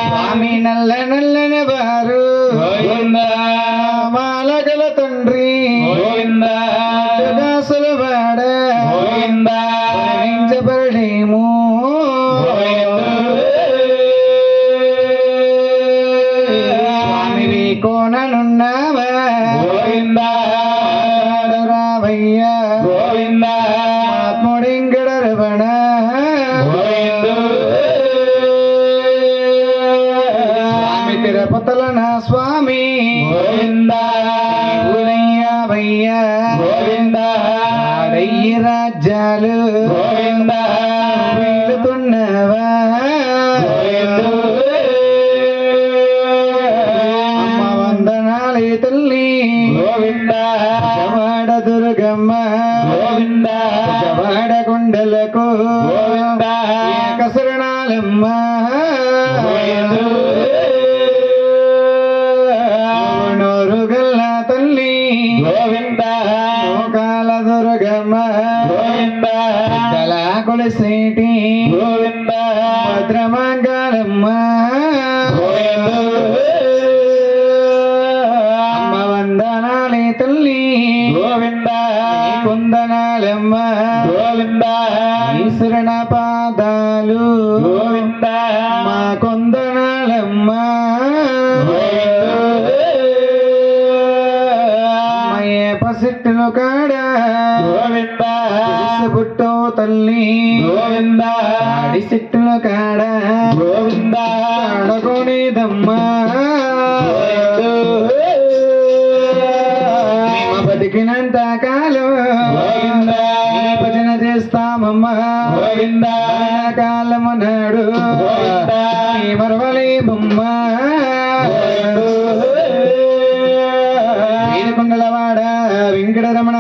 స్వామి నల్ల నల్లని వారు మాలగల తండ్రి దాసుల వాడ వర్ణించబడేము స్వామి కోననున్నావా రావయ్యా ఆత్ముడింగడరవణ స్వామి తిరుపతుల నా స్వామి భయ్యా ఆడయ్య రాజ్యాలు వెళుతున్నవా అమ్మ వందనాలే తల్లి జవాడ దుర్గమ్మ జవాడ గుండెలకు కసరణాలమ్మ నోరుగల్ల తల్లి లోకాల దుర్గమ్మ కళా కొలిసేటి భద్రమంగళమ్మ అమ్మ వందనాలే తల్లి కుందనాలమ్మ ఈశ్వరణ పాదాలు మా కొందనాలమ్మ మయ్య పసిట్టును కాడ పుట్టో తల్లి ఆడి సిట్టును కాడ ఆడకోనేదమ్మా బతికినంత కాలం భజన చేస్తామమ్మా కాలము నాడు మరవలేమమ్మ వీరకుండలవాడ వెంకటరమణ